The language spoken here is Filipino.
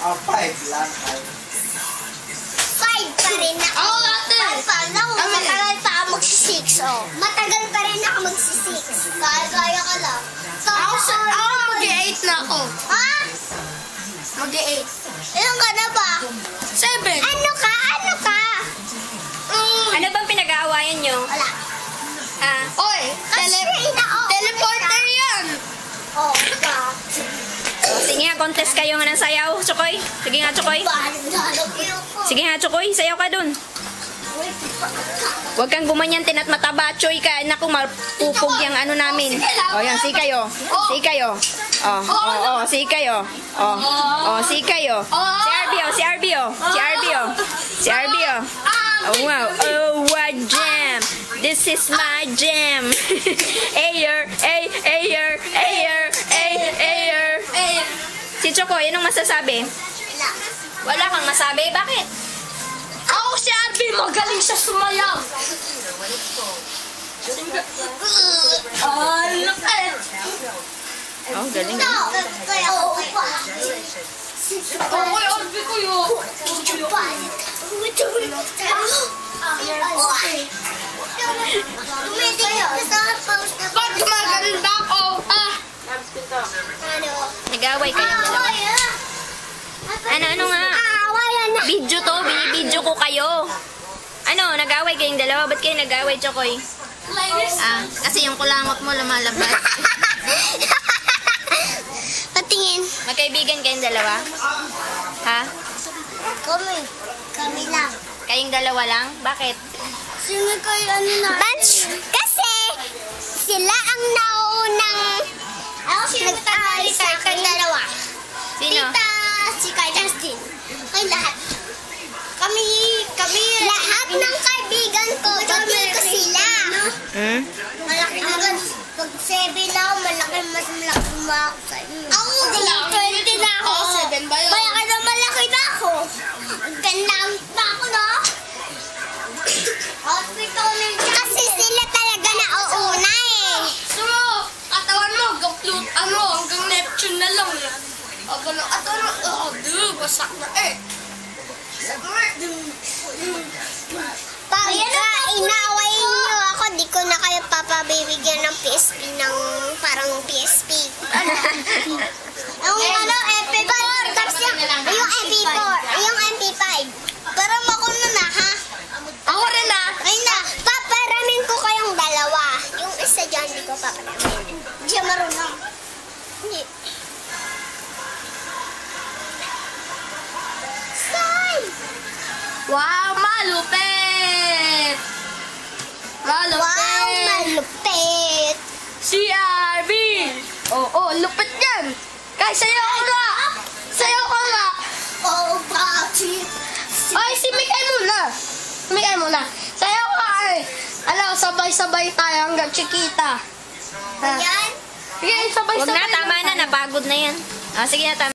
Oh, 5 lang. 5 pa rin ako. Ako natin. 5 pa rin ako. Matagal pa ako magsi-6. Oh. Matagal pa rin ako magsi-6. Kaya ka lang. Ako mag-8 na ako. Ha? Mag-8. Ilan ka na ba? 7. Ano ka? Ano ka? Ano bang pinag-aawayan nyo? Wala. Ah, Oy, teleporter yan. Oh, ka. sige nga, contest kayo nga ng sayaw, Chokoy. Sige nga, Chokoy. Sige nga, Chokoy, sayaw ka dun. Huwag kang gumanyan, tinat mataba, Choy ka. Naku, mapupog yung ano namin. O, yan, sikay o. Sikay o. Sikay o. Sikay o. Si Arby o, si Arby o. Si Arby o. Si Arby o. Oh, wow. Oh, what jam. This is my jam. Ayer, ayer, ayer, ayer. Si Chokoy, anong masasabi? Wala. Wala kang masabi? Bakit? Ako si Arby, magaling sa sumayaw. Laki. Oh, galing. Kaya ako pa. Oy, Arby ko yun. Ba't gumaganda ako? Nag-away kayong dalawa. Ano nga? Video to, binibidyo ko kayo. Ano, nag-away kayong dalawa? Ba't kayo nag-away, Chokoy? Kasi yung kulangot mo lumalabas. Patingin. Magkaibigan kayong dalawa? Ha? Kami lang. Kayong dalawa lang? Bakit? Sino kayo kasi sila ang naunang nag-away sa akin dalawa. Sino? Tita, si Kai Justin. Kay lahat. Kami lahat ng kaibigan ko, kaibigan ko sila. Hmm? Malaki na. Pag 7 lang, mas malaki ba ako sa inyo? Ako, 20 na ako. 7 ba yun? Malaki na ako. Ganda pa ako, no? Hospital na dyan. Kasi sila talaga nauuna eh. So, katawan mo, hanggang Neptune na lang. Basak na eh. Pagka inaway niyo ako, di ko na kayo papabibigyan ng PSP ng parang PSP. Yung MP4, tapos yung MP4, yung MP5. Para makuno na, ha? Ako rin na. Ay na, paparamin ko kayong dalawa. Yung isa dyan, di ko paparamin. Hindi siya marunong. Hindi. Slime! Wow, malupit! Wow, malupit! Si Arby! Oo, lupit yan! Kaya sayaw ko nga! Sayaw ko nga! Oh, bakit? Ay, si Mikay muna! Mikay muna! Sayaw ka eh! Alam, sabay-sabay tayo hanggang Chiquita. Ayan. Sige, Huwag sabay-sabay. na, tama na, napagod na yan. Sige na, tama.